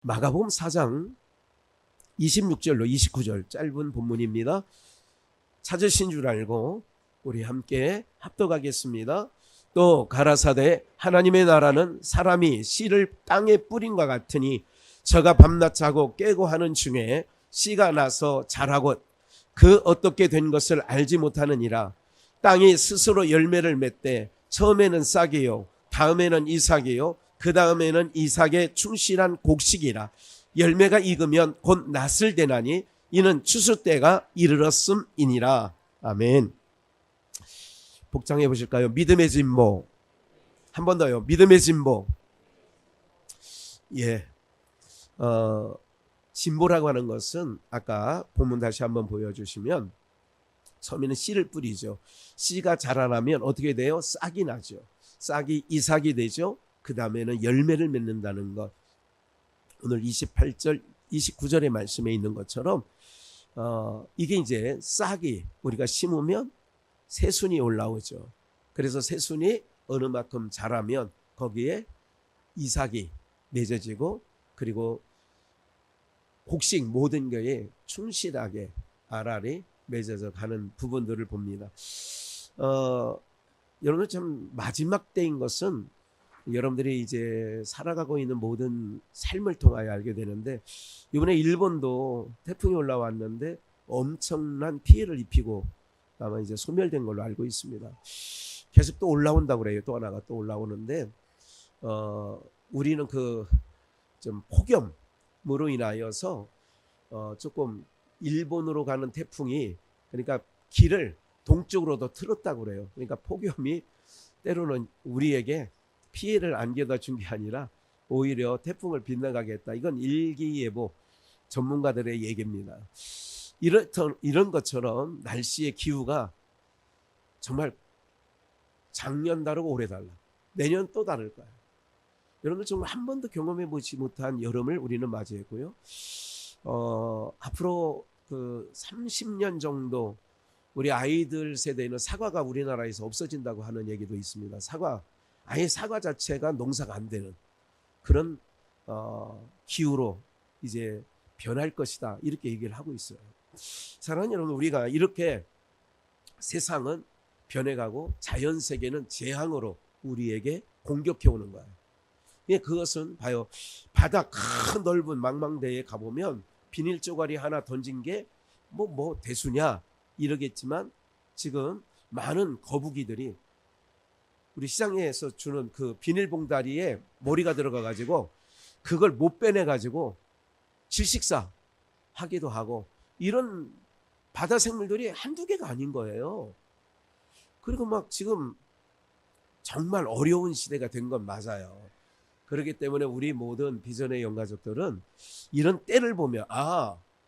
마가복음 4장 26절로 29절 짧은 본문입니다. 찾으신 줄 알고 우리 함께 합독하겠습니다. 또 가라사대 하나님의 나라는 사람이 씨를 땅에 뿌린과 같으니 저가 밤낮 자고 깨고 하는 중에 씨가 나서 자라곧 그 어떻게 된 것을 알지 못하느니라. 땅이 스스로 열매를 맺되 처음에는 싹이요 다음에는 이삭이요 그 다음에는 이삭의 충실한 곡식이라. 열매가 익으면 곧 낫을 되나니 이는 추수 때가 이르렀음이니라. 아멘. 복장해 보실까요? 믿음의 진보. 한 번 더요. 믿음의 진보. 예. 진보라고 하는 것은 아까 본문 다시 한번 보여주시면 처음에는 씨를 뿌리죠. 씨가 자라나면 어떻게 돼요? 싹이 나죠. 싹이 이삭이 되죠. 그 다음에는 열매를 맺는다는 것. 오늘 28절, 29절의 말씀에 있는 것처럼 이게 이제 싹이 우리가 심으면 새순이 올라오죠. 그래서 새순이 어느 만큼 자라면 거기에 이삭이 맺어지고 그리고 곡식 모든 것에 충실하게 알알이 맺어져 가는 부분들을 봅니다. 여러분 참 마지막 때인 것은 여러분들이 이제 살아가고 있는 모든 삶을 통하여 알게 되는데, 이번에 일본도 태풍이 올라왔는데 엄청난 피해를 입히고 아마 이제 소멸된 걸로 알고 있습니다. 계속 또 올라온다고 그래요. 또 하나가 또 올라오는데 우리는 그 좀 폭염으로 인하여서 조금 일본으로 가는 태풍이 그러니까 길을 동쪽으로 더 틀었다고 그래요. 그러니까 폭염이 때로는 우리에게 피해를 안겨다 준 게 아니라 오히려 태풍을 빗나가게 했다. 이건 일기예보 전문가들의 얘기입니다. 이런 것처럼 날씨의 기후가 정말 작년 다르고 올해 달라. 내년 또 다를 거야. 여러분들 정말 한 번도 경험해 보지 못한 여름을 우리는 맞이했고요. 앞으로 그 30년 정도 우리 아이들 세대에는 사과가 우리나라에서 없어진다고 하는 얘기도 있습니다. 아예 사과 자체가 농사가 안 되는 그런 기후로 이제 변할 것이다. 이렇게 얘기를 하고 있어요. 사랑하는 여러분, 우리가 이렇게 세상은 변해가고 자연 세계는 재앙으로 우리에게 공격해 오는 거예요. 그것은 봐요. 바다 큰 넓은 망망대에 가보면 비닐 쪼가리 하나 던진 게 뭐 대수냐 이러겠지만 지금 많은 거북이들이 우리 시장에서 주는 그 비닐봉다리에 머리가 들어가 가지고 그걸 못 빼내 가지고 질식사 하기도 하고, 이런 바다 생물들이 한두 개가 아닌 거예요. 그리고 막 지금 정말 어려운 시대가 된 건 맞아요. 그렇기 때문에 우리 모든 비전의 영가족들은 이런 때를 보면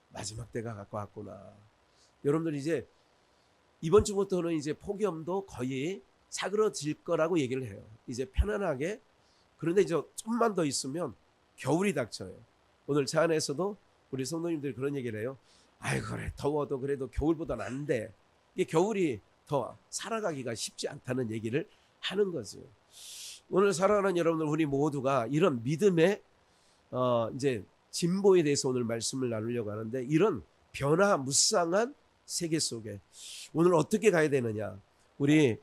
마지막 때가 갖고 왔구나. 여러분들 이제 이번 주부터는 이제 폭염도 거의 사그러질 거라고 얘기를 해요. 이제 편안하게. 그런데 이제 좀만 더 있으면 겨울이 닥쳐요. 오늘 차 안에서도 우리 성도님들이 그런 얘기를 해요. 그래 더워도 그래도 겨울보다는 안 돼. 이게 겨울이 더 살아가기가 쉽지 않다는 얘기를 하는 거죠. 오늘 살아가는 여러분들 우리 모두가 이런 믿음의 이제 진보에 대해서 오늘 말씀을 나누려고 하는데, 이런 변화무쌍한 세계 속에 오늘 어떻게 가야 되느냐. 우리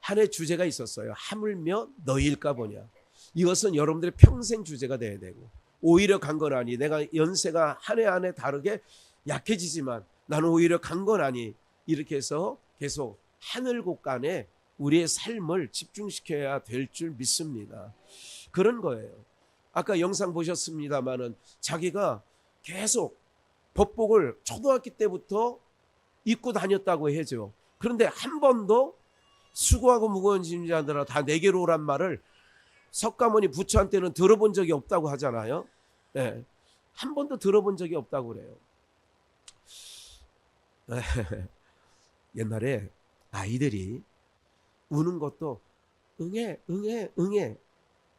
한 해 주제가 있었어요. 하물며 너희일까 보냐. 이것은 여러분들의 평생 주제가 돼야 되고, 오히려 강건하니 내가 연세가 한 해 한 해 다르게 약해지지만 나는 오히려 강건하니, 이렇게 해서 계속 하늘 곳간에 우리의 삶을 집중시켜야 될 줄 믿습니다. 그런 거예요. 아까 영상 보셨습니다마는 자기가 계속 법복을 초등학교 때부터 입고 다녔다고 해죠. 그런데 한 번도 수고하고 무거운 짐 자들아 다 내게로 오란 말을 석가모니 부처한테는 들어본 적이 없다고 하잖아요. 네. 한 번도 들어본 적이 없다고 그래요. 옛날에 아이들이 우는 것도 응애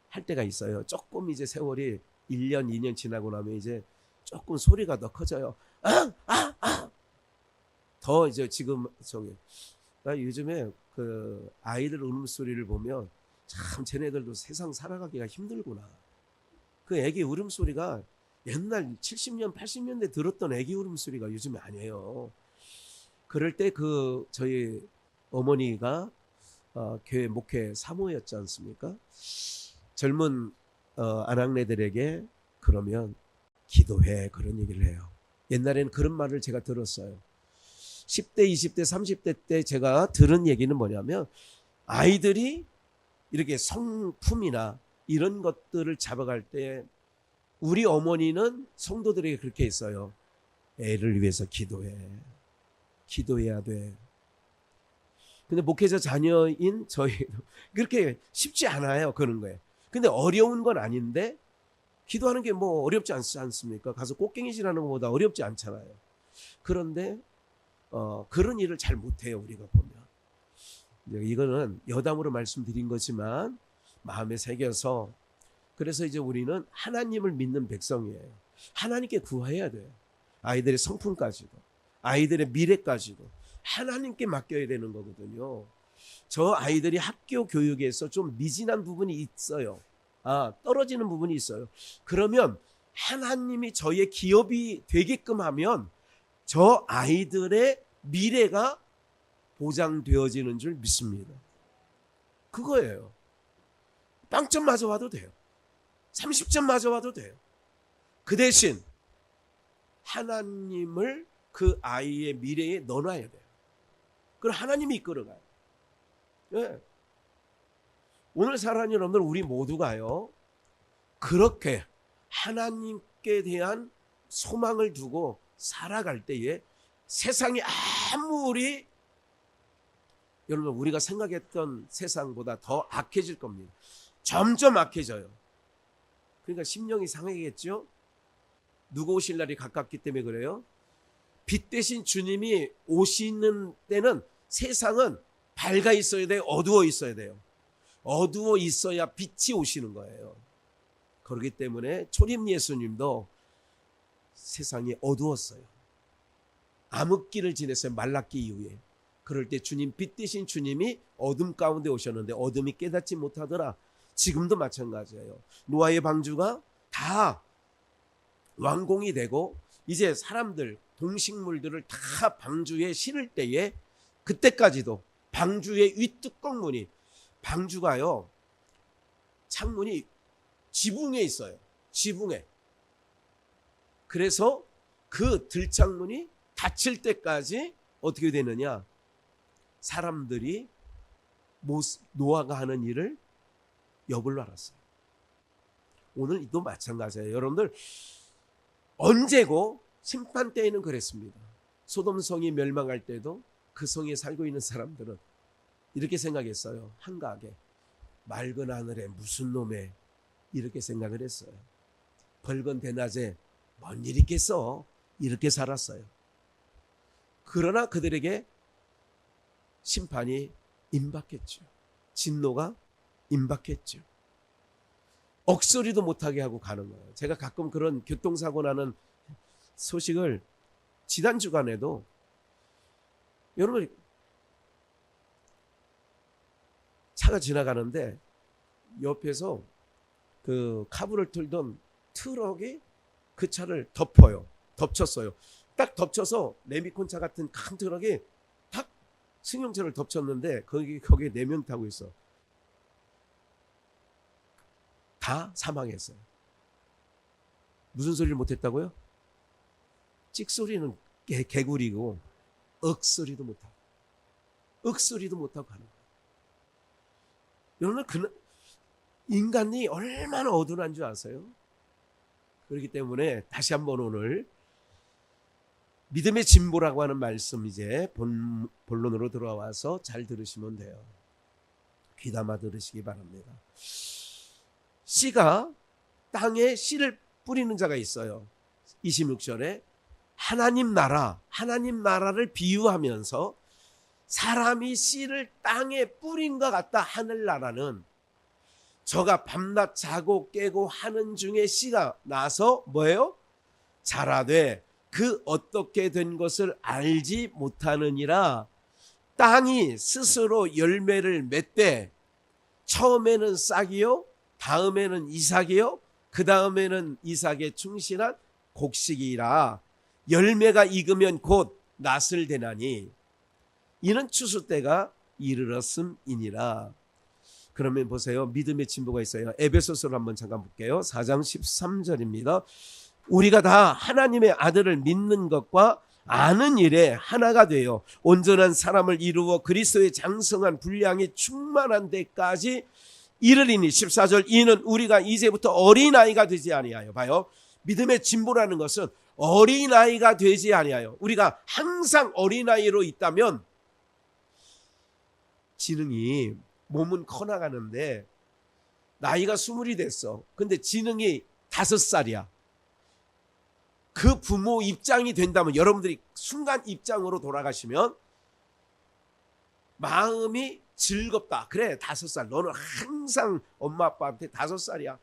할 때가 있어요. 조금 이제 세월이 1년 2년 지나고 나면 이제 조금 소리가 더 커져요. 더 이제 지금 요즘에 그 아이들 울음소리를 보면 참 쟤네들도 세상 살아가기가 힘들구나. 그 애기 울음소리가 옛날 70년 80년대 들었던 애기 울음소리가 요즘에 아니에요. 그럴 때 저희 어머니가 교회 목회 사모였지 않습니까? 젊은 아낙네들에게 그러면 기도해, 그런 얘기를 해요. 옛날에는 그런 말을 제가 들었어요. 10대, 20대, 30대 때 제가 들은 얘기는 뭐냐면, 아이들이 이렇게 성품이나 이런 것들을 잡아갈 때 우리 어머니는 성도들에게 그렇게 했어요. 애를 위해서 기도해. 기도해야 돼. 근데 목회자 자녀인 저희도 그렇게 쉽지 않아요. 그런 거예요. 근데 어려운 건 아닌데, 기도하는 게 뭐 어렵지 않습니까? 가서 꽃갱이질하는 것보다 어렵지 않잖아요. 그런데 그런 일을 잘 못해요, 우리가 보면. 이거는 여담으로 말씀드린 거지만 마음에 새겨서, 그래서 이제 우리는 하나님을 믿는 백성이에요. 하나님께 구해야 돼요. 아이들의 성품까지도, 아이들의 미래까지도 하나님께 맡겨야 되는 거거든요. 저 아이들이 학교 교육에서 좀 미진한 부분이 있어요. 떨어지는 부분이 있어요. 그러면 하나님이 저의 기업이 되게끔 하면 저 아이들의 미래가 보장되어지는 줄 믿습니다. 그거예요. 빵점 맞아와도 돼요. 30점 맞아와도 돼요. 그 대신 하나님을 그 아이의 미래에 넣어놔야 돼요. 그럼 하나님이 이끌어가요. 네. 오늘 사랑하는 여러분들, 우리 모두가요, 그렇게 하나님께 대한 소망을 두고 살아갈 때에 세상이 아무리, 여러분, 우리가 생각했던 세상보다 더 악해질 겁니다. 점점 악해져요. 그러니까 심령이 상하겠죠. 누구 오실 날이 가깝기 때문에 그래요. 빛 대신 주님이 오시는 때는 세상은 밝아 있어야 돼요, 어두워 있어야 돼요? 어두워 있어야 빛이 오시는 거예요. 그렇기 때문에 초림 예수님도 세상이 어두웠어요. 암흑기를 지냈어요, 말라기 이후에. 그럴 때 주님, 빛 대신 주님이 어둠 가운데 오셨는데 어둠이 깨닫지 못하더라. 지금도 마찬가지예요. 노아의 방주가 다 완공이 되고 이제 사람들, 동식물들을 다 방주에 실을 때에, 그때까지도 방주의 윗뚜껑문이, 방주가요, 창문이 지붕에 있어요. 지붕에. 그래서 그 들창문이 닫힐 때까지 어떻게 되느냐, 사람들이 노아가 하는 일을 엿을 알았어요. 오늘도 마찬가지예요. 여러분들, 언제고 심판 때에는 그랬습니다. 소돔성이 멸망할 때도 그 성에 살고 있는 사람들은 이렇게 생각했어요. 한가하게, 맑은 하늘에 무슨 놈에, 이렇게 생각을 했어요. 벌건 대낮에 뭔 일 있겠어, 이렇게 살았어요. 그러나 그들에게 심판이 임박했죠. 진노가 임박했죠. 억소리도 못하게 하고 가는 거예요. 제가 가끔 그런 교통사고 나는 소식을 지난 주간에도, 여러분, 차가 지나가는데 옆에서 그 카브를 틀던 트럭이 그 차를 덮쳤어요. 딱 덮쳐서 레미콘차 같은 큰 트럭이 딱 승용차를 덮쳤는데 거기에 4명 타고 있어. 다 사망했어요. 무슨 소리를 못했다고요? 찍소리는 개구리고 억소리도 못하고, 억소리도 못하고 하는 거예요. 여러분, 인간이 얼마나 어두운 줄 아세요? 그렇기 때문에 다시 한번 오늘 믿음의 진보라고 하는 말씀, 이제 본론으로 들어와서 잘 들으시면 돼요. 귀담아 들으시기 바랍니다. 씨가 땅에 씨를 뿌리는 자가 있어요. 26절에 하나님 나라를 비유하면서 사람이 씨를 땅에 뿌린 것 같다. 하늘나라는 저가 밤낮 자고 깨고 하는 중에 씨가 나서 뭐예요? 자라되 그 어떻게 된 것을 알지 못하느니라. 땅이 스스로 열매를 맺되 처음에는 싹이요, 다음에는 이삭이요, 그 다음에는 이삭의 충실한 곡식이라 열매가 익으면 곧 낫을 대나니 이는 추수 때가 이르렀음이니라. 그러면 보세요. 믿음의 진보가 있어요. 에베소서를 한번 잠깐 볼게요. 4장 13절입니다. 우리가 다 하나님의 아들을 믿는 것과 아는 일에 하나가 되어 온전한 사람을 이루어 그리스도의 장성한 분량이 충만한 데까지 이르리니 14절 이는 우리가 이제부터 어린아이가 되지 아니하여. 봐요. 믿음의 진보라는 것은 어린아이가 되지 아니하여. 우리가 항상 어린아이로 있다면 지능이 몸은 커나가는데 나이가 20이 됐어. 근데 지능이 5살이야. 그 부모 입장이 된다면 여러분들이 순간 입장으로 돌아가시면 마음이 즐겁다. 그래 5살 너는 항상 엄마 아빠한테 5살이야.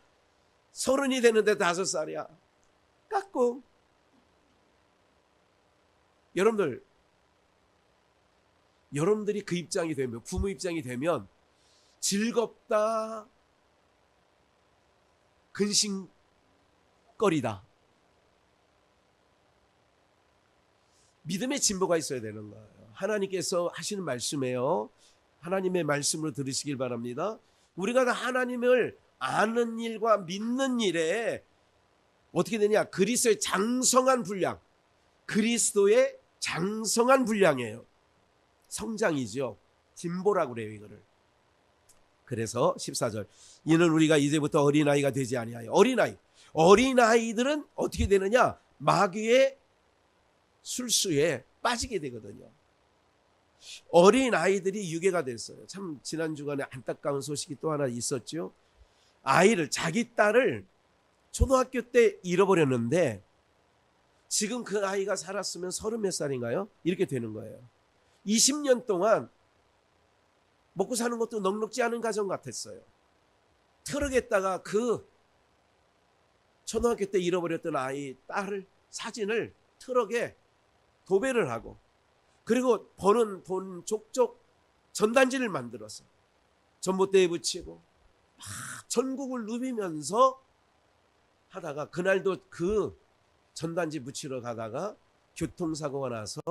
30이 되는데 5살이야. 깎고 여러분들이 그 입장이 되면 부모 입장이 되면 즐겁다. 근심거리다. 믿음의 진보가 있어야 되는 거예요. 하나님께서 하시는 말씀이에요. 하나님의 말씀으로 들으시길 바랍니다. 우리가 다 하나님을 아는 일과 믿는 일에 어떻게 되냐? 그리스도의 장성한 분량. 그리스도의 장성한 분량이에요. 성장이죠. 진보라고 그래요, 이거를. 그래서 14절 이는 우리가 이제부터 어린아이가 되지 아니하여. 어린아이들은 어떻게 되느냐? 마귀의 술수에 빠지게 되거든요. 어린아이들이 유괴가 됐어요. 참 지난 주간에 안타까운 소식이 또 하나 있었죠. 자기 딸을 초등학교 때 잃어버렸는데 지금 그 아이가 살았으면 30몇 살인가요? 이렇게 되는 거예요. 20년 동안 먹고 사는 것도 넉넉지 않은 가정 같았어요. 트럭에다가 그 초등학교 때 잃어버렸던 딸을 사진을 트럭에 도배를 하고 그리고 버는 돈 족족 전단지를 만들어서 전봇대에 붙이고 전국을 누비면서 하다가 그날도 그 전단지 붙이러 가다가 교통사고가 나서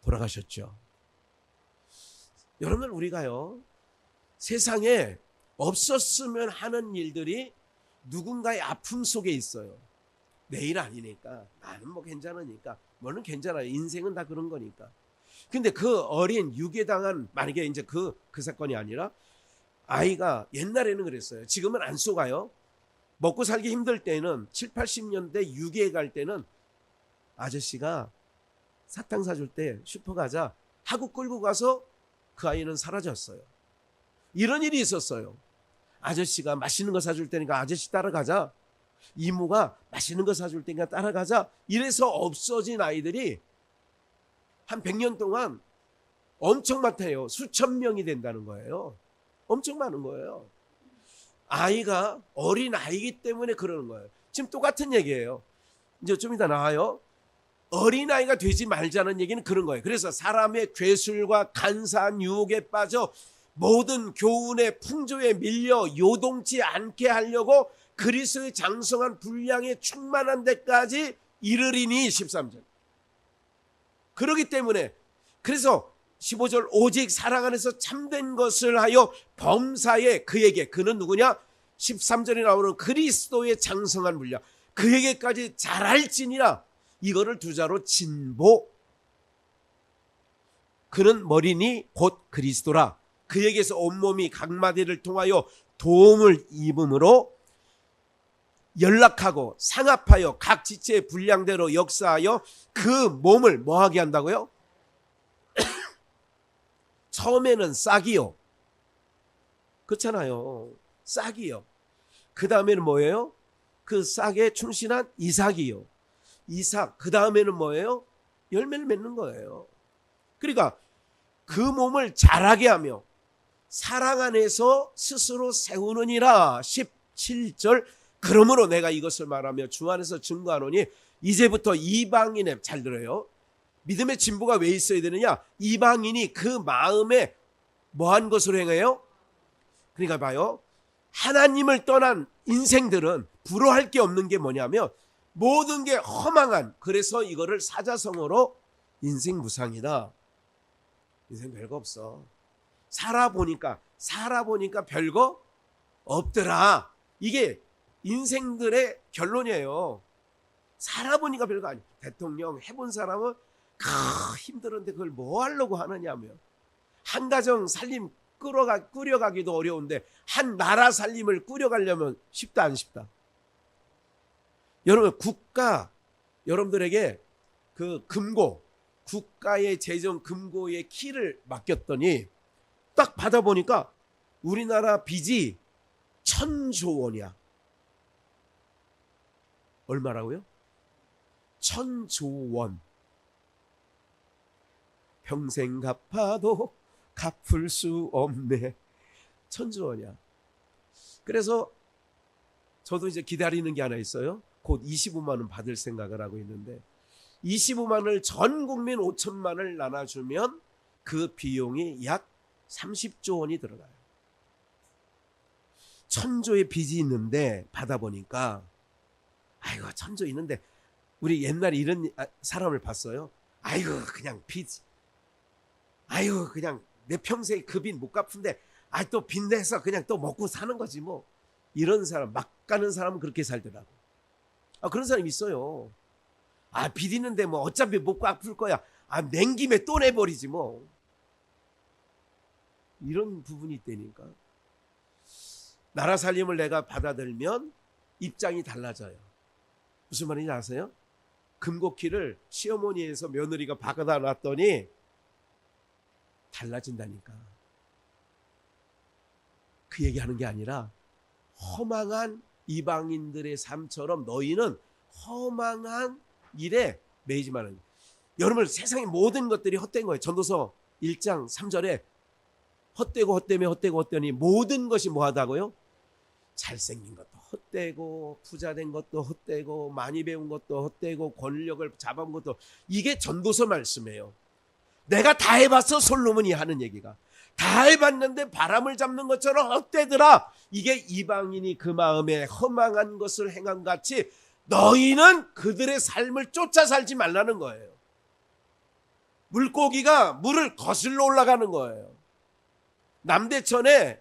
돌아가셨죠. 여러분들 우리가요 세상에 없었으면 하는 일들이 누군가의 아픔 속에 있어요. 내일 아니니까 나는 뭐 괜찮으니까 뭐는 괜찮아요. 인생은 다 그런 거니까. 근데 그 어린 유괴당한 만약에 이제 그 사건이 아니라 아이가 옛날에는 그랬어요. 지금은 안 속아요. 먹고 살기 힘들 때는 7, 80년대 유괴 갈 때는 아저씨가 사탕 사줄 때 슈퍼 가자 하고 끌고 가서 그 아이는 사라졌어요. 이런 일이 있었어요. 아저씨가 맛있는 거 사줄 테니까 아저씨 따라가자. 이모가 맛있는 거 사줄 테니까 따라가자. 이래서 없어진 아이들이 한 100년 동안 엄청 많대요. 수천 명이 된다는 거예요. 엄청 많은 거예요. 아이가 어린 아이기 때문에 그러는 거예요. 지금 똑같은 얘기예요. 이제 좀 이따 나와요. 어린아이가 되지 말자는 얘기는 그런 거예요. 그래서 사람의 괴술과 간사한 유혹에 빠져 모든 교훈의 풍조에 밀려 요동치 않게 하려고 그리스도의 장성한 분량에 충만한 데까지 이르리니 13절. 그렇기 때문에 그래서 15절 오직 사랑 안에서 참된 것을 하여 범사에 그에게 그는 누구냐? 13절에 나오는 그리스도의 장성한 분량 그에게까지 자랄지니라. 이거를 두 자로 진보. 그는 머리니 곧 그리스도라. 그에게서 온몸이 각 마디를 통하여 도움을 입음으로 연락하고 상합하여 각 지체의 분량대로 역사하여 그 몸을 뭐하게 한다고요? 처음에는 싹이요. 그렇잖아요. 싹이요. 그 다음에는 뭐예요? 그 싹에 충실한 이삭이요. 이삭. 그 다음에는 뭐예요? 열매를 맺는 거예요. 그러니까 그 몸을 자라게 하며 사랑 안에서 스스로 세우느니라. 17절 그러므로 내가 이것을 말하며 주 안에서 증거하노니 이제부터 이방인의 잘 들어요. 믿음의 진보가 왜 있어야 되느냐? 이방인이 그 마음에 뭐한 것으로 행해요? 그러니까 봐요. 하나님을 떠난 인생들은 부러워할 게 없는 게 뭐냐면 모든 게 허망한, 그래서 이거를 사자성어로 인생 무상이다. 인생 별거 없어. 살아보니까 별거 없더라. 이게 인생들의 결론이에요. 살아보니까 별거 아니야. 대통령 해본 사람은 힘들었는데 그걸 뭐 하려고 하느냐며. 한 가정 살림 꾸려가기도 어려운데 한 나라 살림을 꾸려가려면 쉽다 안 쉽다. 여러분, 국가 여러분들에게 그 금고, 국가의 재정 금고의 키를 맡겼더니 딱 받아보니까 우리나라 빚이 1,000조 원이야. 얼마라고요? 1,000조 원. 평생 갚아도 갚을 수 없네. 1,000조 원이야. 그래서 저도 이제 기다리는 게 하나 있어요. 곧 25만 원 받을 생각을 하고 있는데 25만 원을 전 국민 5천만 원을 나눠주면 그 비용이 약 30조 원이 들어가요. 1,000조의 빚이 있는데 받아보니까 아이고 1,000조 있는데 우리 옛날에 이런 사람을 봤어요. 아이고 그냥 빚, 아이고 그냥 내 평생 그 빚 못 갚은데 또 빚 내서 그냥 또 먹고 사는 거지 뭐. 이런 사람, 막 가는 사람은 그렇게 살더라고. 그런 사람 있어요. 빚 있는데 뭐 어차피 못 갚을 거야. 낸 김에 또 내버리지 뭐. 이런 부분이 있다니까. 나라 살림을 내가 받아들면 입장이 달라져요. 무슨 말인지 아세요? 금고키를 시어머니에서 며느리가 박아다 놨더니 달라진다니까. 그 얘기하는 게 아니라 허망한 이방인들의 삶처럼 너희는 허망한 일에 매이지 말아요. 여러분, 세상의 모든 것들이 헛된 거예요. 전도서 1장 3절에 헛되니 모든 것이 뭐하다고요? 잘생긴 것도 헛되고 부자된 것도 헛되고 많이 배운 것도 헛되고 권력을 잡아온 것도. 이게 전도서 말씀이에요. 내가 다 해봤어. 솔로몬이 하는 얘기가 다 해봤는데 바람을 잡는 것처럼 헛되더라. 이게 이방인이 그 마음에 허망한 것을 행한 같이 너희는 그들의 삶을 쫓아 살지 말라는 거예요. 물고기가 물을 거슬러 올라가는 거예요. 남대천에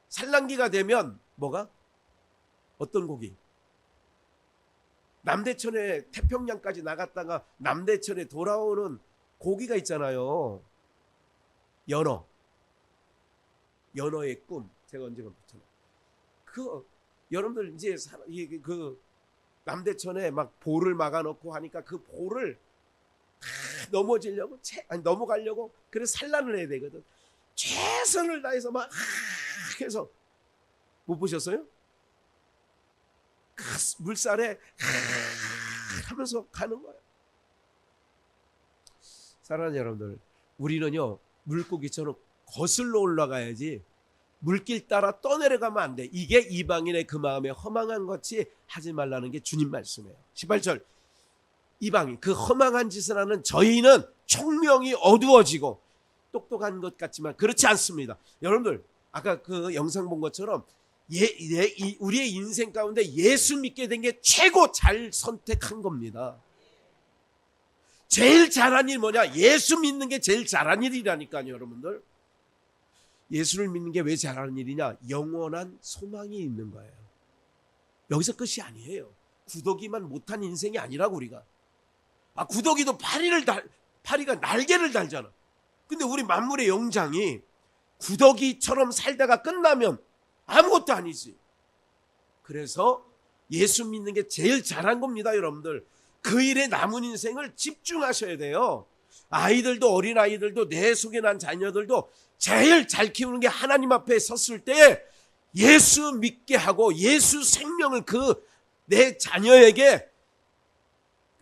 산란기가 되면 뭐가? 어떤 고기? 남대천에 태평양까지 나갔다가 남대천에 돌아오는 고기가 있잖아요. 연어의 꿈. 제가 언젠가 붙여놔. 여러분들 이제 그 남대천에 막 볼을 막아놓고 하니까 그 볼을 넘어가려고 그래서 산란을 해야 되거든. 최선을 다해서 막 해서 못 보셨어요? 물살에 하면서 가는 거예요. 사랑하는 여러분들, 우리는요 물고기처럼 거슬러 올라가야지 물길 따라 떠내려가면 안 돼. 이게 이방인의 그 마음에 허망한 것이 하지 말라는 게 주님 말씀이에요. 18절, 이방인 그 허망한 짓을 하는 저희는 총명이 어두워지고 똑똑한 것 같지만 그렇지 않습니다. 여러분들 아까 그 영상 본 것처럼 우리의 인생 가운데 예수 믿게 된 게 최고 잘 선택한 겁니다. 제일 잘한 일 뭐냐? 예수 믿는 게 제일 잘한 일이라니까요. 여러분들, 예수를 믿는 게 왜 잘하는 일이냐? 영원한 소망이 있는 거예요. 여기서 끝이 아니에요. 구더기만 못한 인생이 아니라고. 우리가 구더기도 파리가 날개를 달잖아. 근데 우리 만물의 영장이 구더기처럼 살다가 끝나면 아무것도 아니지. 그래서 예수 믿는 게 제일 잘한 겁니다. 여러분들, 그 일에 남은 인생을 집중하셔야 돼요. 아이들도, 어린아이들도, 내 속에 난 자녀들도 제일 잘 키우는 게 하나님 앞에 섰을 때 예수 믿게 하고 예수 생명을 내 자녀에게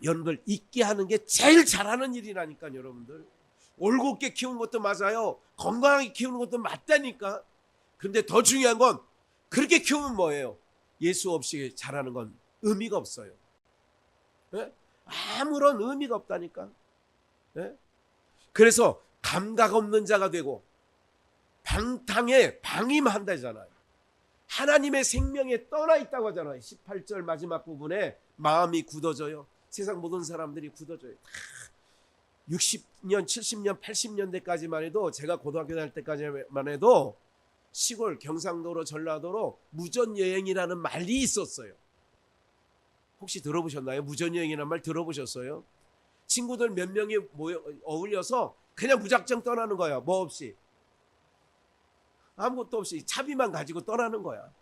여러분들 있게 하는 게 제일 잘하는 일이라니까. 여러분들, 올곧게 키우는 것도 맞아요. 건강하게 키우는 것도 맞다니까. 근데 더 중요한 건 그렇게 키우면 뭐예요? 예수 없이 잘하는 건 의미가 없어요. 네? 아무런 의미가 없다니까. 네? 그래서 감각 없는 자가 되고 방탕에 방임한다잖아요. 하나님의 생명에 떠나 있다고 하잖아요. 18절 마지막 부분에 마음이 굳어져요. 세상 모든 사람들이 굳어져요. 60년, 70년, 80년대까지만 해도, 제가 고등학교 다닐 때까지만 해도 시골 경상도로 전라도로 무전여행이라는 말이 있었어요. 혹시 들어보셨나요? 무전여행이라는 말 들어보셨어요? 친구들 몇 명이 어울려서 그냥 무작정 떠나는 거야. 뭐 없이, 아무것도 없이 차비만 가지고 떠나는 거야.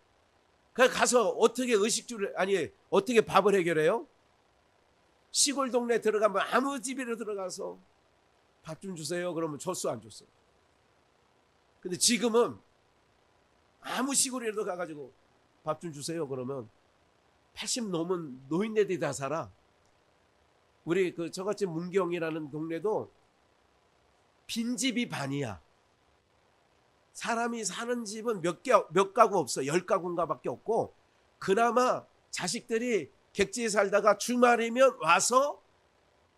그래 가서 어떻게 어떻게 밥을 해결해요? 시골 동네 들어가면 아무 집이로 들어가서 밥 좀 주세요. 그러면 줬어, 안 줬어? 근데 지금은 아무 시골이라도 가가지고 밥 좀 주세요. 그러면 80 넘은 노인네들이 다 살아. 우리 저같이 문경이라는 동네도 빈집이 반이야. 사람이 사는 집은 몇 가구 없어. 10가구인가 밖에 없고, 그나마 자식들이 객지에 살다가 주말이면 와서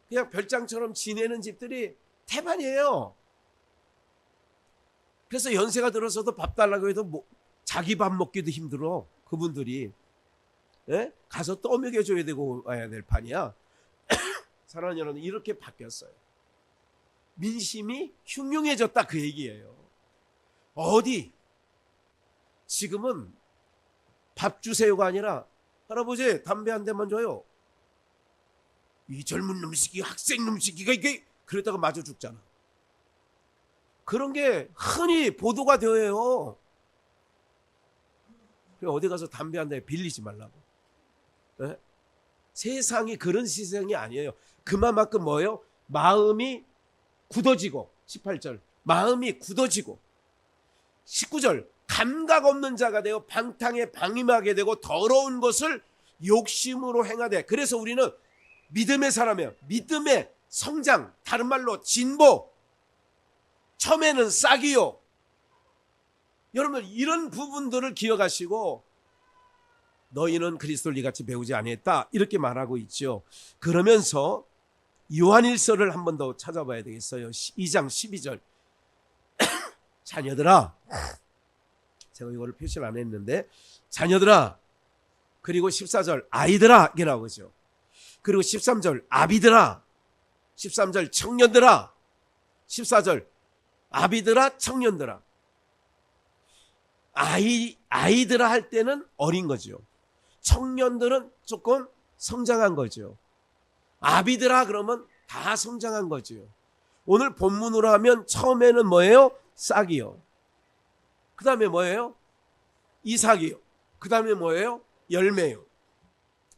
그냥 별장처럼 지내는 집들이 태반이에요. 그래서 연세가 들어서도 밥 달라고 해도 자기 밥 먹기도 힘들어. 그분들이. 예? 가서 떠먹여줘야 되고 와야 될 판이야. 사랑하는 여러분, 이렇게 바뀌었어요. 민심이 흉흉해졌다, 그 얘기예요. 어디 지금은 밥 주세요가 아니라, 할아버지 담배 한 대만 줘요. 이 젊은 놈시기, 학생 놈시기가 이게, 그러다가 마저 죽잖아. 그런 게 흔히 보도가 되어요. 어디 가서 담배 한 대 빌리지 말라고. 네? 세상이 그런 세상이 아니에요. 그만큼 뭐예요? 마음이 굳어지고, 18절 마음이 굳어지고, 19절 감각 없는 자가 되어 방탕에 방임하게 되고 더러운 것을 욕심으로 행하되. 그래서 우리는 믿음의 사람이에요. 믿음의 성장, 다른 말로 진보. 처음에는 싹이요. 여러분, 이런 부분들을 기억하시고, 너희는 그리스도를 이같이 배우지 아니했다, 이렇게 말하고 있죠. 그러면서 요한일서를 한 번 더 찾아봐야 되겠어요. 2장 12절 자녀들아, 제가 이거를 표시를 안 했는데, 자녀들아, 그리고 14절 아이들아, 이게 나오죠. 그리고 13절 아비들아, 13절 청년들아, 14절 아비들아, 청년들아. 아이들아 할 때는 어린 거죠. 청년들은 조금 성장한 거죠. 아비들아 그러면 다 성장한 거죠. 오늘 본문으로 하면 처음에는 뭐예요? 싹이요. 그 다음에 뭐예요? 이삭이요. 그 다음에 뭐예요? 열매요.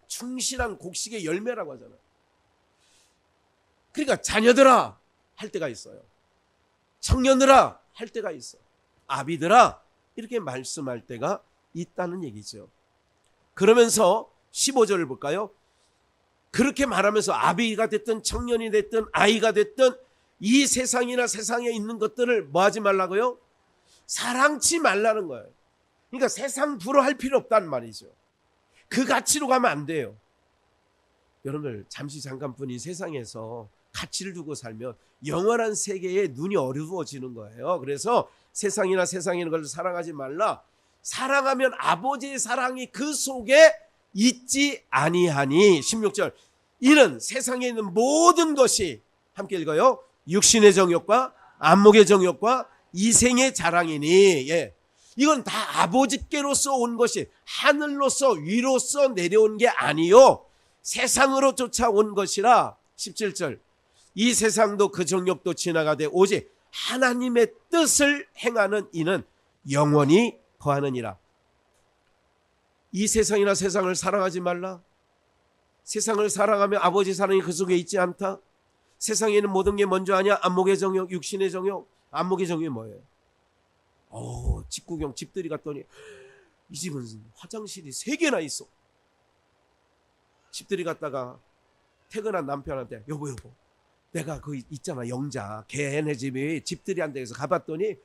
충실한 곡식의 열매라고 하잖아요. 그러니까 자녀들아 할 때가 있어요. 청년들아 할 때가 있어. 아비들아 이렇게 말씀할 때가 있다는 얘기죠. 그러면서 15절을 볼까요? 그렇게 말하면서 아비가 됐든 청년이 됐든 아이가 됐든 이 세상이나 세상에 있는 것들을 뭐 하지 말라고요? 사랑치 말라는 거예요. 그러니까 세상 부러할 필요 없다는 말이죠. 그 가치로 가면 안 돼요. 여러분들 잠시 잠깐뿐 이 세상에서 가치를 두고 살면 영원한 세계에 눈이 어두워지는 거예요. 그래서 세상이나 세상에 있는 걸 사랑하지 말라. 사랑하면 아버지의 사랑이 그 속에 있지 아니하니. 16절 이는 세상에 있는 모든 것이, 함께 읽어요, 육신의 정욕과 안목의 정욕과 이생의 자랑이니. 예. 이건 다 아버지께로서 온 것이, 하늘로서 위로서 내려온 게 아니요 세상으로 쫓아온 것이라. 17절 이 세상도 그 정욕도 지나가되 오직 하나님의 뜻을 행하는 이는 영원히 거하느니라. 이 세상이나 세상을 사랑하지 말라. 세상을 사랑하면 아버지 사랑이 그 속에 있지 않다. 세상에 있는 모든 게 먼저 아니야. 안목의 정욕, 육신의 정욕. 안목의 정욕이 뭐예요? 집 구경, 집들이 갔더니 이 집은 화장실이 3개나 있어. 집들이 갔다가 퇴근한 남편한테 여보 내가 그 있잖아 영자 걔네 집이 집들이 한 데에서 가봤더니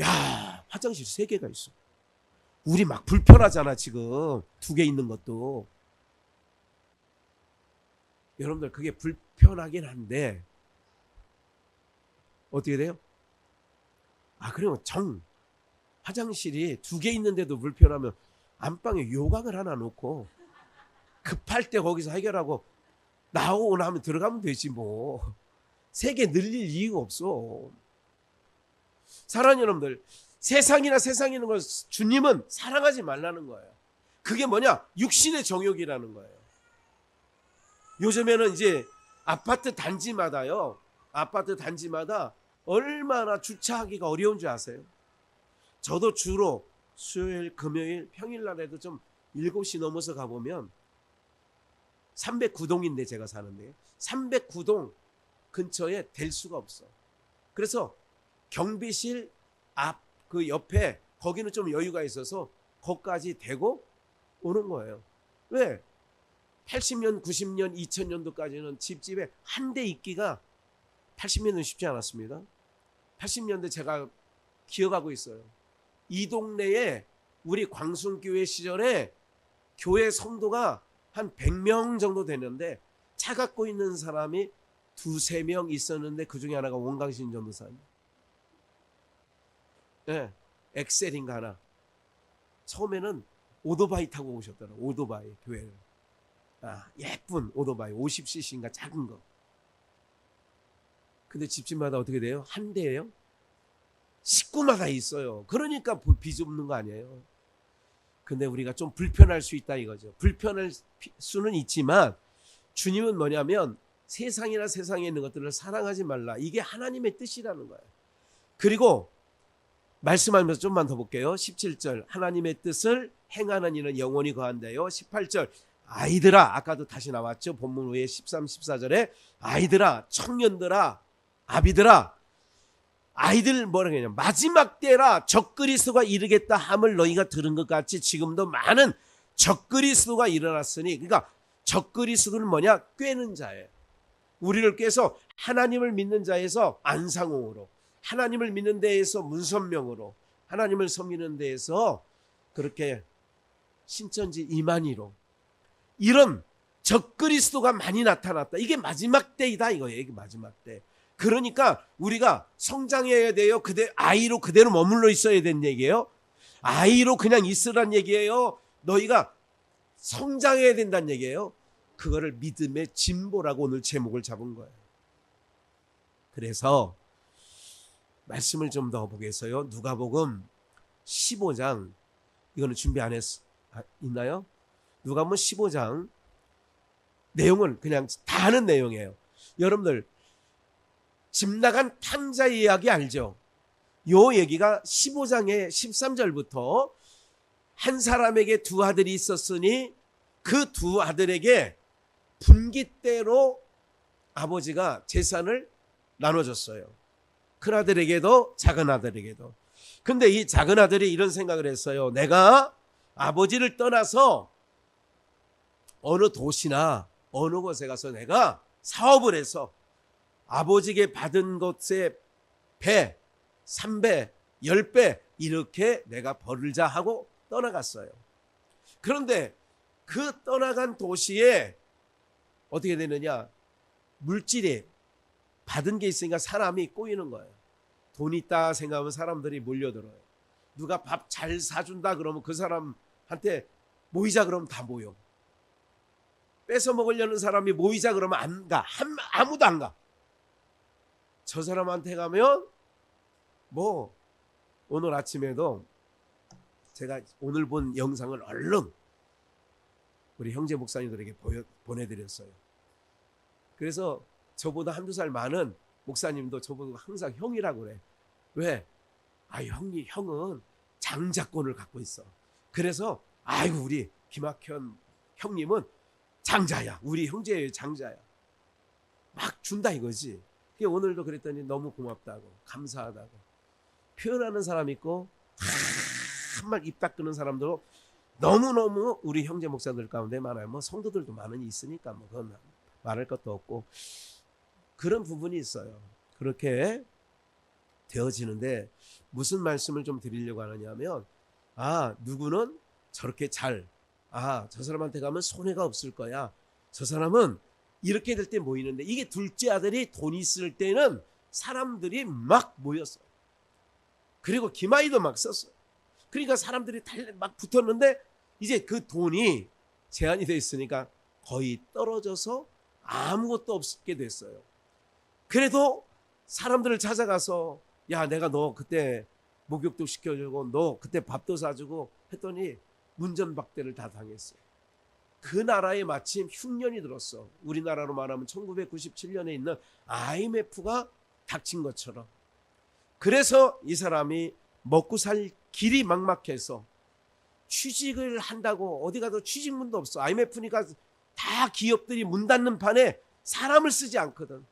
야 화장실 3개가 있어. 우리 막 불편하잖아 지금 2개 있는 것도. 여러분들 그게 불편하긴 한데 어떻게 돼요? 그러면 화장실이 2개 있는데도 불편하면 안방에 요강을 하나 놓고 급할 때 거기서 해결하고 나오고 나면 들어가면 되지 뭐. 3개 늘릴 이유가 없어. 사랑하는 여러분들, 세상에 있는 걸 주님은 사랑하지 말라는 거예요. 그게 뭐냐? 육신의 정욕이라는 거예요. 요즘에는 이제 아파트 단지마다 얼마나 주차하기가 어려운 줄 아세요? 저도 주로 수요일, 금요일, 평일날에도 좀 7시 넘어서 가보면 309동인데 제가 사는데 309동 근처에 댈 수가 없어. 그래서 경비실 앞 그 옆에 거기는 좀 여유가 있어서 거기까지 대고 오는 거예요. 왜? 80년, 90년, 2000년도까지는 집집에 한 대 있기가 80년대는 쉽지 않았습니다. 80년대 제가 기억하고 있어요. 이 동네에 우리 광순교회 시절에 교회 성도가 한 100명 정도 되는데 차 갖고 있는 사람이 2-3명 있었는데 그 중에 하나가 원광신 전도사님. 네, 엑셀인가 하나. 처음에는 오토바이 타고 오셨더라고요. 오토바이 교회를. 예쁜 오토바이 50cc인가 작은 거. 근데 집집마다 어떻게 돼요? 한 대예요? 식구마다 있어요. 그러니까 비좁는 거 아니에요. 근데 우리가 좀 불편할 수 있다 이거죠. 불편할 수는 있지만 주님은 뭐냐면 세상에 있는 것들을 사랑하지 말라. 이게 하나님의 뜻이라는 거예요. 그리고 말씀하면서 좀만 더 볼게요. 17절 하나님의 뜻을 행하는 이는 영원히 거한대요. 18절 아이들아, 아까도 다시 나왔죠. 본문 후에 13, 14절에 아이들아, 청년들아, 아비들아, 아이들 뭐라고 하냐, 마지막 때라 적그리스도가 이르겠다 함을 너희가 들은 것 같이 지금도 많은 적그리스도가 일어났으니, 그러니까 적그리스도는 뭐냐? 꿰는 자예요. 우리를 꿰서 하나님을 믿는 자에서 안상홍으로, 하나님을 믿는 데에서 문선명으로, 하나님을 섬기는 데에서 그렇게 신천지 이만희로, 이런 적그리스도가 많이 나타났다. 이게 마지막 때이다 이거예요. 이게 마지막 때. 그러니까 우리가 성장해야 돼요. 아이로 그대로 머물러 있어야 되는 얘기예요. 아이로 그냥 있으란 얘기예요. 너희가 성장해야 된다는 얘기예요. 그거를 믿음의 진보라고 오늘 제목을 잡은 거예요. 그래서 말씀을 좀 더 보겠어요. 누가복음 15장, 이거는 준비 안 있나요? 누가복음 15장 내용은 그냥 다 아는 내용이에요. 여러분들 집 나간 탕자 이야기 알죠? 요 얘기가 15장의 13절부터 한 사람에게 2 아들이 있었으니 그 2 아들에게 분깃대로 아버지가 재산을 나눠줬어요. 큰 아들에게도 작은 아들에게도. 근데 이 작은 아들이 이런 생각을 했어요. 내가 아버지를 떠나서 어느 도시나 어느 곳에 가서 내가 사업을 해서 아버지에게 받은 것의 배, 3배, 10배 이렇게 내가 벌자 하고 떠나갔어요. 그런데 그 떠나간 도시에 어떻게 되느냐? 물질이 받은 게 있으니까 사람이 꼬이는 거예요. 돈 있다 생각하면 사람들이 몰려들어요. 누가 밥 잘 사준다 그러면 그 사람한테 모이자 그러면 다 모여. 뺏어 먹으려는 사람이 모이자 그러면 안 가. 아무도 안 가. 저 사람한테 가면 뭐 오늘 아침에도 제가 오늘 본 영상을 얼른 우리 형제 목사님들에게 보내드렸어요. 그래서 저보다 1-2살 많은 목사님도 저보고 항상 형이라고 그래. 왜? 형은 장자권을 갖고 있어. 그래서 아이고 우리 김학현 형님은 장자야. 우리 형제의 장자야. 막 준다 이거지. 오늘도 그랬더니 너무 고맙다고, 감사하다고 표현하는 사람 있고 한 말 입 닦는 사람도 너무너무 우리 형제 목사들 가운데 많아요. 뭐 성도들도 많이 있으니까 뭐 그건 말할 것도 없고 그런 부분이 있어요. 그렇게 되어지는데 무슨 말씀을 좀 드리려고 하느냐면 누구는 저렇게 저 사람한테 가면 손해가 없을 거야. 저 사람은 이렇게 될 때 모이는데, 이게 둘째 아들이 돈 있을 때는 사람들이 막 모였어요. 그리고 기마이도 막 썼어요. 그러니까 사람들이 막 붙었는데 이제 그 돈이 제한이 돼 있으니까 거의 떨어져서 아무것도 없게 됐어요. 그래도 사람들을 찾아가서 야, 내가 너 그때 목욕도 시켜주고 너 그때 밥도 사주고 했더니 문전박대를 다 당했어요. 그 나라에 마침 흉년이 들었어. 우리나라로 말하면 1997년에 있는 IMF가 닥친 것처럼. 그래서 이 사람이 먹고 살 길이 막막해서 취직을 한다고 어디 가도 취직문도 없어. IMF니까 다 기업들이 문 닫는 판에 사람을 쓰지 않거든.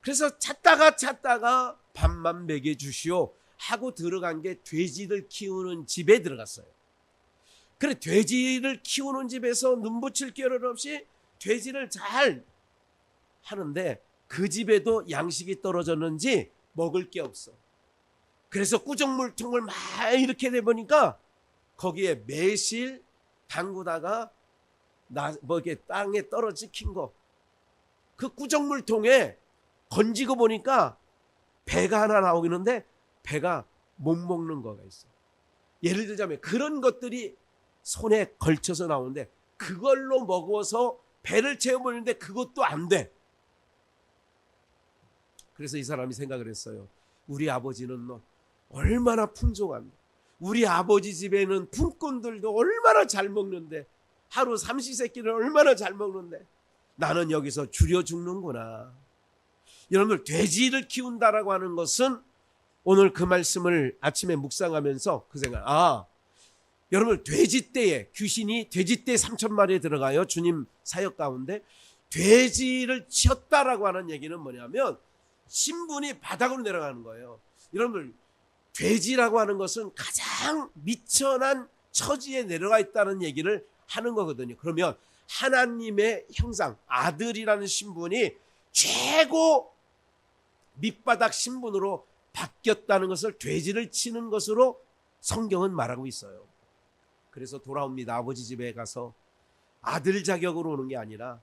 그래서 찾다가 밥만 먹여주시오 하고 들어간 게 돼지를 키우는 집에 들어갔어요. 그래, 돼지를 키우는 집에서 눈붙일 겨를 없이 돼지를 잘 하는데 그 집에도 양식이 떨어졌는지 먹을 게 없어. 그래서 꾸정물통을 막 이렇게 내보니까 거기에 매실 담그다가 이렇게 땅에 떨어진 거, 그 꾸정물통에 건지고 보니까 배가 하나 나오겠는데 배가 못 먹는 거가 있어. 예를 들자면 그런 것들이 손에 걸쳐서 나오는데 그걸로 먹어서 배를 채워버리는데 그것도 안 돼. 그래서 이 사람이 생각을 했어요. 우리 아버지는 얼마나 풍족한, 우리 아버지 집에는 품꾼들도 얼마나 잘 먹는데, 하루 삼시세끼를 얼마나 잘 먹는데 나는 여기서 줄여 죽는구나. 여러분들, 돼지를 키운다라고 하는 것은 오늘 그 말씀을 아침에 묵상하면서 그 생각, 여러분, 돼지떼에 귀신이 돼지떼 3,000마리에 들어가요. 주님 사역 가운데 돼지를 치었다라고 하는 얘기는 뭐냐면 신분이 바닥으로 내려가는 거예요. 여러분들, 돼지라고 하는 것은 가장 미천한 처지에 내려가 있다는 얘기를 하는 거거든요. 그러면 하나님의 형상, 아들이라는 신분이 최고 밑바닥 신분으로 바뀌었다는 것을 돼지를 치는 것으로 성경은 말하고 있어요. 그래서 돌아옵니다. 아버지 집에 가서 아들 자격으로 오는 게 아니라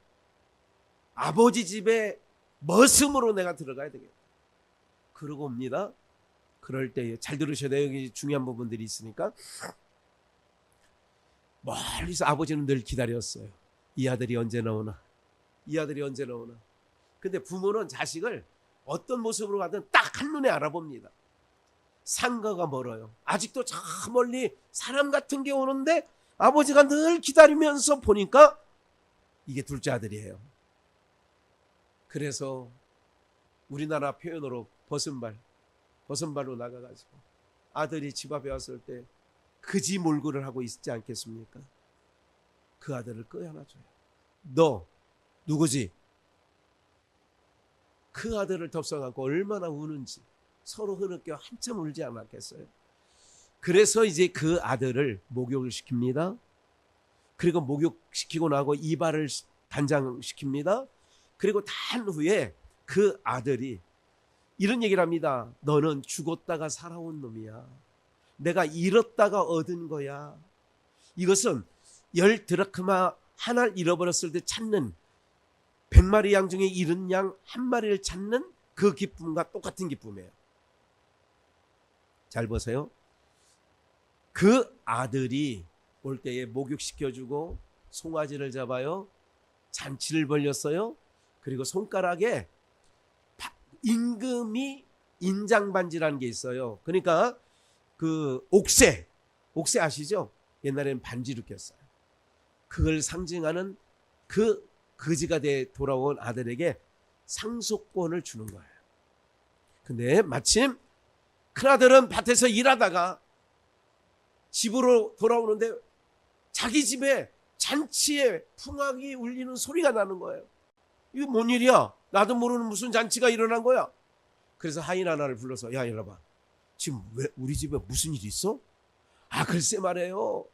아버지 집에 머슴으로 내가 들어가야 되겠다. 그러고 옵니다. 그럴 때 잘 들으셔야 돼요. 여기 중요한 부분들이 있으니까. 멀리서 아버지는 늘 기다렸어요. 이 아들이 언제 나오나, 이 아들이 언제 나오나. 근데 부모는 자식을 어떤 모습으로 가든 딱 한눈에 알아봅니다. 상가가 멀어요. 아직도 저 멀리 사람 같은 게 오는데 아버지가 늘 기다리면서 보니까 이게 둘째 아들이에요. 그래서 우리나라 표현으로 버선발로 나가가지고 아들이 집 앞에 왔을 때 그지 몰구를 하고 있지 않겠습니까? 그 아들을 끄어안아줘요. 너 누구지? 그 아들을 덥석하고 얼마나 우는지, 서로 흐느껴 한참 울지 않았겠어요? 그래서 이제 그 아들을 목욕을 시킵니다. 그리고 목욕시키고 나고 이발을 단장시킵니다. 그리고 단 후에 그 아들이 이런 얘기를 합니다. 너는 죽었다가 살아온 놈이야. 내가 잃었다가 얻은 거야. 이것은 10드라크마 하나를 잃어버렸을 때 찾는 100마리 양 중에 잃은 양 한 마리를 찾는 그 기쁨과 똑같은 기쁨이에요. 잘 보세요. 그 아들이 올 때에 목욕시켜주고 송아지를 잡아요. 잔치를 벌렸어요. 그리고 손가락에 임금이 인장반지라는 게 있어요. 그러니까 그 옥새 아시죠? 옛날에는 반지를 꼈어요. 그걸 상징하는 그 거지가 돼 돌아온 아들에게 상속권을 주는 거예요. 근데 마침 큰아들은 밭에서 일하다가 집으로 돌아오는데 자기 집에 잔치에 풍악이 울리는 소리가 나는 거예요. 이거 뭔 일이야? 나도 모르는 무슨 잔치가 일어난 거야. 그래서 하인 하나를 불러서, 야, 이리 와봐. 지금 왜 우리 집에 무슨 일이 있어? 글쎄 말이에요.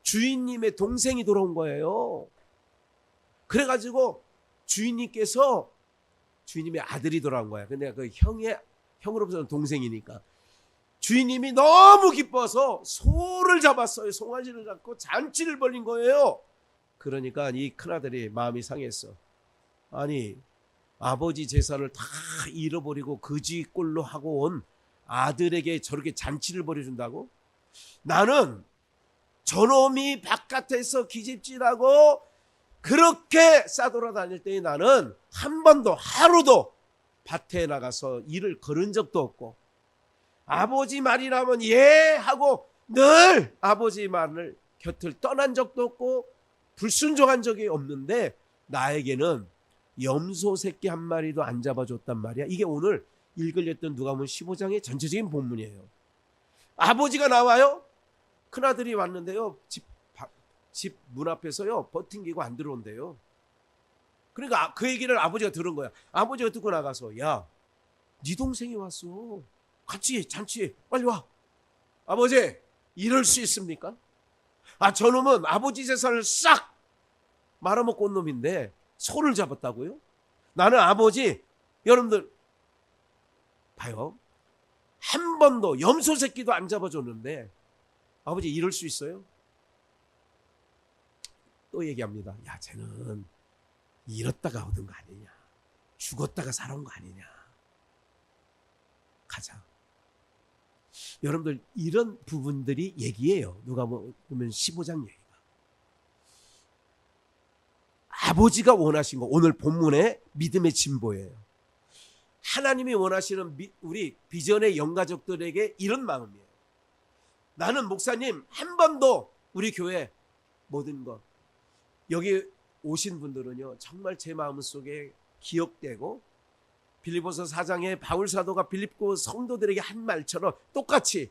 주인님의 동생이 돌아온 거예요. 그래가지고 주인님의 아들이 돌아온 거야. 근데 그 형으로서는 동생이니까. 주인님이 너무 기뻐서 소를 잡았어요. 송아지를 잡고 잔치를 벌린 거예요. 그러니까 이 큰아들이 마음이 상했어. 아니, 아버지 재산을 다 잃어버리고 거지 꼴로 하고 온 아들에게 저렇게 잔치를 벌여준다고? 나는 저놈이 바깥에서 기집질하고 그렇게 싸돌아다닐 때에 나는 한 번도 하루도 밭에 나가서 일을 걸은 적도 없고 아버지 말이라면 예 하고 늘 아버지 말을 곁을 떠난 적도 없고 불순종한 적이 없는데 나에게는 염소 새끼 한 마리도 안 잡아줬단 말이야. 이게 오늘 읽으렸던 누가복음 15장의 전체적인 본문이에요. 아버지가 나와요. 큰아들이 왔는데요. 집 문 앞에서요. 버팅기고 안 들어온대요. 그러니까 그 얘기를 아버지가 들은 거야. 아버지가 듣고 나가서 야, 네 동생이 왔어. 같이 잔치에 빨리 와. 아버지, 이럴 수 있습니까? 저놈은 아버지 재산을 싹 말아먹고 온 놈인데 소를 잡았다고요? 나는 아버지, 여러분들 봐요. 한 번도 염소 새끼도 안 잡아줬는데 아버지 이럴 수 있어요? 또 얘기합니다. 야, 쟤는 잃었다가 얻은 거 아니냐, 죽었다가 살아온 거 아니냐. 가자. 여러분들 이런 부분들이 얘기예요. 누가 보면 15장 얘기가. 아버지가 원하신 거 오늘 본문의 믿음의 진보예요. 하나님이 원하시는 우리 비전의 영가족들에게 이런 마음이에요. 나는 목사님 한 번도 우리 교회 모든 것 여기 오신 분들은요 정말 제 마음속에 기억되고 빌립보서 4장에 바울 사도가 빌립보 성도들에게 한 말처럼 똑같이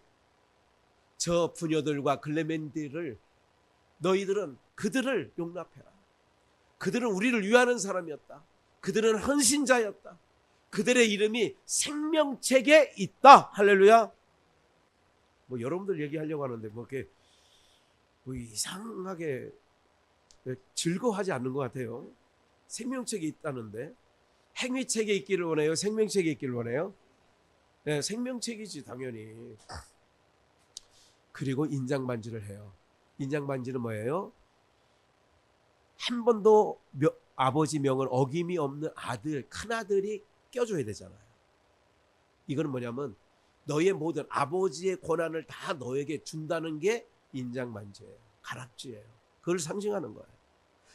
저 부녀들과 글레멘들을 너희들은 그들을 용납해라. 그들은 우리를 위하는 사람이었다. 그들은 헌신자였다. 그들의 이름이 생명책에 있다. 할렐루야. 뭐 여러분들 얘기하려고 하는데 뭐 이렇게 뭐 이상하게 즐거워하지 않는 것 같아요. 생명책이 있다는데 행위책에 있기를 원해요? 생명책에 있기를 원해요? 네, 생명책이지 당연히. 그리고 인장반지를 해요. 인장반지는 뭐예요? 한 번도 아버지 명을 어김이 없는 아들, 큰아들이 껴줘야 되잖아요. 이거는 뭐냐면 너의 모든 아버지의 권한을 다 너에게 준다는 게 인장반지예요. 가락지예요. 그걸 상징하는 거예요.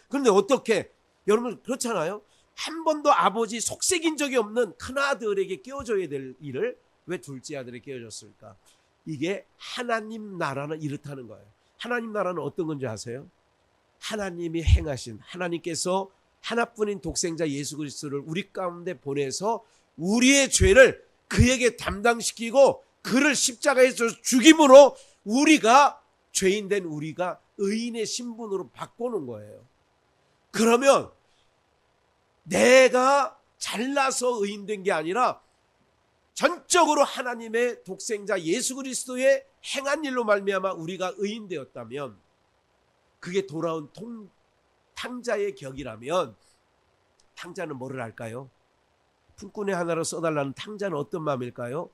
그런데 어떻게 여러분 그렇잖아요. 한 번도 아버지 속색인 적이 없는 큰아들에게 끼워줘야 될 일을 왜 둘째 아들에 끼워줬을까? 이게 하나님 나라는 이렇다는 거예요. 하나님 나라는 어떤 건지 아세요? 하나님이 행하신 하나님께서 하나뿐인 독생자 예수 그리스도를 우리 가운데 보내서 우리의 죄를 그에게 담당시키고 그를 십자가에서 죽임으로 우리가 죄인된 우리가 의인의 신분으로 바꾸는 거예요. 그러면 내가 잘나서 의인된 게 아니라 전적으로 하나님의 독생자 예수 그리스도의 행한 일로 말미암아 우리가 의인되었다면 그게 돌아온 탕자의 격이라면 탕자는 뭐를 할까요? 품꾼의 하나로 써달라는 탕자는 어떤 마음일까요?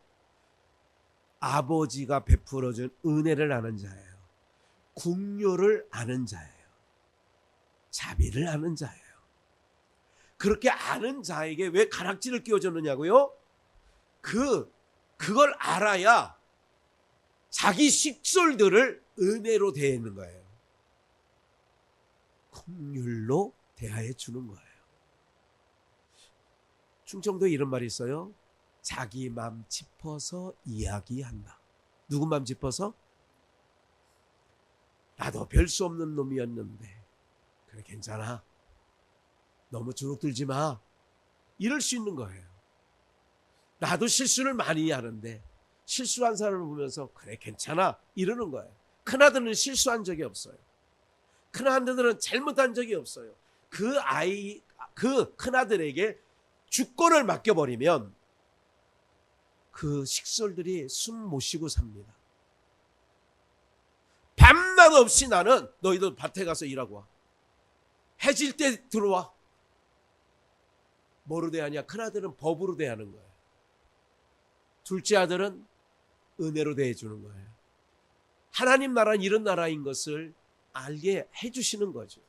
아버지가 베풀어준 은혜를 아는 자예요. 긍휼을 아는 자예요. 자비를 아는 자예요. 그렇게 아는 자에게 왜 가락지를 끼워줬느냐고요? 그걸 알아야 자기 식솔들을 은혜로 대하는 거예요. 긍휼로 대하여 주는 거예요. 충청도에 이런 말이 있어요. 자기 맘 짚어서 이야기한다. 누구 맘 짚어서? 나도 별 수 없는 놈이었는데 그래 괜찮아. 너무 주눅들지 마. 이럴 수 있는 거예요. 나도 실수를 많이 하는데 실수한 사람을 보면서 그래 괜찮아 이러는 거예요. 큰아들은 실수한 적이 없어요. 큰아들은 잘못한 적이 없어요. 그 큰아들에게 주권을 맡겨버리면 그 식솔들이 숨 못 쉬고 삽니다. 밤낮 없이 나는 너희도 밭에 가서 일하고 와. 해질 때 들어와. 뭐로 대하냐? 큰아들은 법으로 대하는 거예요. 둘째 아들은 은혜로 대해주는 거예요. 하나님 나라는 이런 나라인 것을 알게 해주시는 거죠.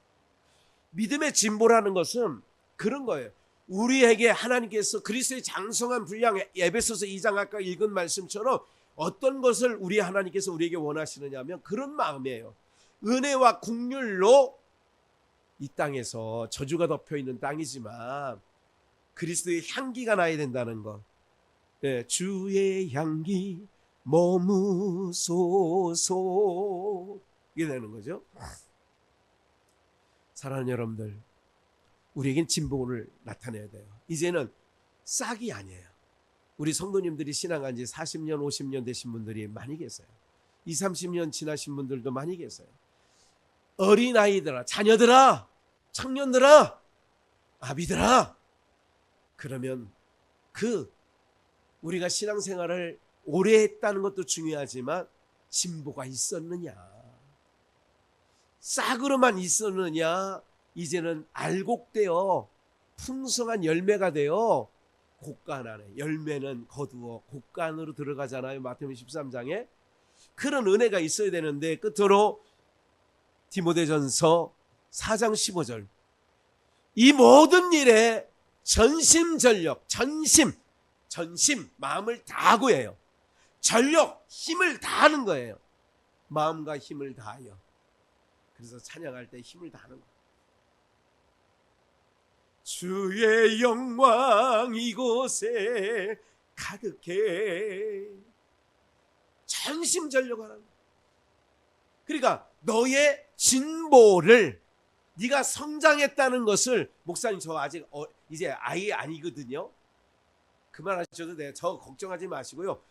믿음의 진보라는 것은 그런 거예요. 우리에게 하나님께서 그리스도의 장성한 분량, 에베소서 2장 아까 읽은 말씀처럼 어떤 것을 우리 하나님께서 우리에게 원하시느냐 하면 그런 마음이에요. 은혜와 긍휼로 이 땅에서 저주가 덮여 있는 땅이지만 그리스도의 향기가 나야 된다는 것. 네, 주의 향기 머무소서, 이게 되는 거죠. 사랑하는 여러분들, 우리에겐 진보를 나타내야 돼요. 이제는 싹이 아니에요. 우리 성도님들이 신앙한 지 40년 50년 되신 분들이 많이 계세요. 20, 30년 지나신 분들도 많이 계세요. 어린아이들아, 자녀들아, 청년들아, 아비들아, 그러면 우리가 신앙생활을 오래 했다는 것도 중요하지만 진보가 있었느냐, 싹으로만 있었느냐, 이제는 알곡되어 풍성한 열매가 되어 곡간 안에, 열매는 거두어 곡간으로 들어가잖아요. 마태복음 13장에. 그런 은혜가 있어야 되는데 끝으로 디모데전서 4장 15절, 이 모든 일에 전심전력, 전심 마음을 다하고 해요. 전력, 힘을 다하는 거예요. 마음과 힘을 다하여. 그래서 찬양할 때 힘을 다하는 거예요. 주의 영광 이곳에 가득해. 전심전력하는 거예요. 그러니까 너의 진보를, 네가 성장했다는 것을, 목사님 저 아직 이제 아이 아니거든요. 그만하셔도 돼요. 저 걱정하지 마시고요.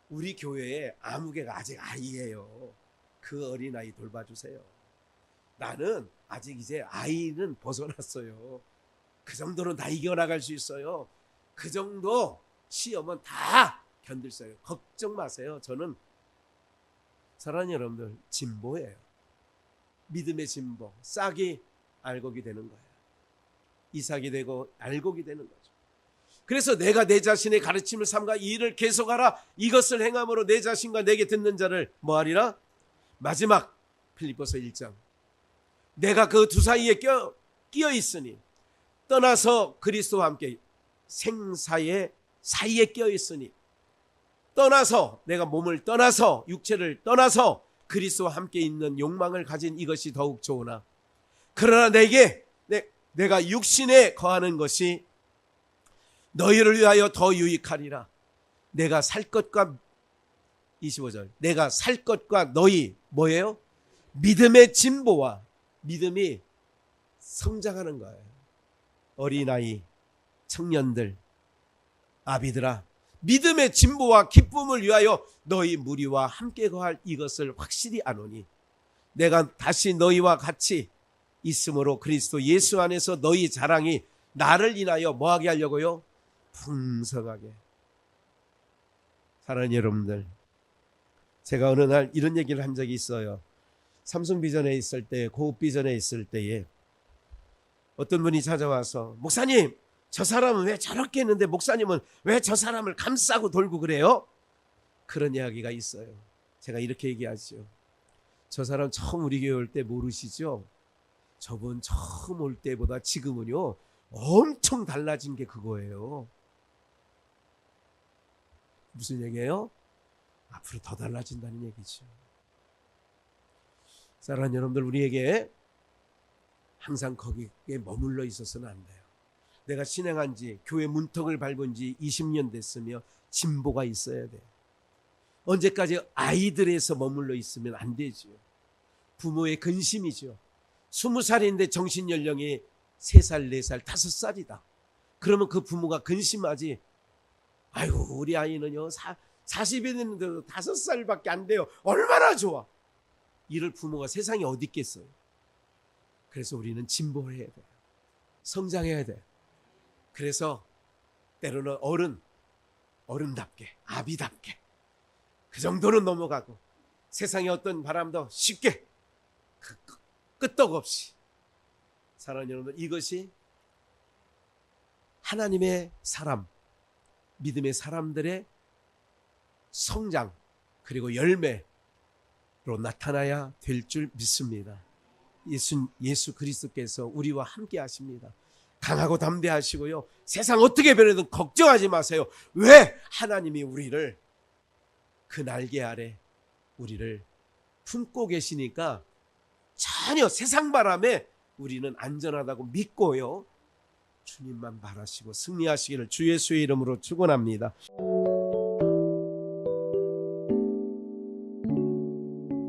우리 교회에 아무개가 아직 아이예요. 그 어린아이 돌봐주세요. 나는 아직 이제 아이는 벗어났어요. 그 정도로 다 이겨나갈 수 있어요. 그 정도 시험은 다 견딜 수 있어요. 걱정 마세요. 저는, 사랑하는 여러분들, 진보예요. 믿음의 진보. 싹이 알곡이 되는 거예요. 이삭이 되고 알곡이 되는 거죠. 그래서 내가 내 자신의 가르침을 삼가 이 일을 계속하라. 이것을 행함으로 내 자신과 내게 듣는 자를 뭐하리라? 마지막 필립보서 1장. 내가 그 두 사이에 끼어 있으니, 떠나서 그리스도와 함께 생사의 사이에 끼어 있으니, 떠나서, 내가 몸을 떠나서, 육체를 떠나서 그리스도와 함께 있는 욕망을 가진 이것이 더욱 좋으나, 그러나 내가 육신에 거하는 것이 너희를 위하여 더 유익하리라. 내가 살 것과, 25절, 내가 살 것과 너희 뭐예요? 믿음의 진보와, 믿음이 성장하는 거예요. 어린아이, 청년들, 아비들아, 믿음의 진보와 기쁨을 위하여 너희 무리와 함께 거할 이것을 확실히 아노니, 내가 다시 너희와 같이 있으므로 그리스도 예수 안에서 너희 자랑이 나를 인하여 뭐하게 하려고요? 풍성하게. 사랑하는 여러분들, 제가 어느 날 이런 얘기를 한 적이 있어요. 삼성비전에 있을 때, 고급비전에 있을 때에 어떤 분이 찾아와서, 목사님, 저 사람은 왜 저렇게 했는데 목사님은 왜 저 사람을 감싸고 돌고 그래요? 그런 이야기가 있어요. 제가 이렇게 얘기하죠. 저 사람 처음 우리 교회 올 때 모르시죠? 저분 처음 올 때보다 지금은요 엄청 달라진 게 그거예요. 무슨 얘기예요? 앞으로 더 달라진다는 얘기죠. 사랑하는 여러분들, 우리에게 항상 거기에 머물러 있어서는 안 돼요. 내가 신앙한 지, 교회 문턱을 밟은 지 20년 됐으며 진보가 있어야 돼요. 언제까지 아이들에서 머물러 있으면 안 되죠. 부모의 근심이죠. 20살인데 정신연령이 3살, 4살, 5살이다. 그러면 그 부모가 근심하지. 아이고, 우리 아이는요 40이 됐는데도 5살밖에 안 돼요. 얼마나 좋아. 이럴 부모가 세상에 어디 있겠어요. 그래서 우리는 진보해야 돼요. 성장해야 돼요. 그래서 때로는 어른답게, 아비답게 그 정도는 넘어가고, 세상의 어떤 바람도 쉽게 끄떡없이. 사랑하는 여러분, 이것이 하나님의 사람, 믿음의 사람들의 성장 그리고 열매로 나타나야 될 줄 믿습니다. 예수 그리스도께서 우리와 함께 하십니다. 강하고 담대하시고요, 세상 어떻게 변해도 걱정하지 마세요. 왜? 하나님이 우리를 그 날개 아래 우리를 품고 계시니까 전혀 세상 바람에 우리는 안전하다고 믿고요. 주님만 바라시고 승리하시기를 주 예수의 이름으로 축원합니다.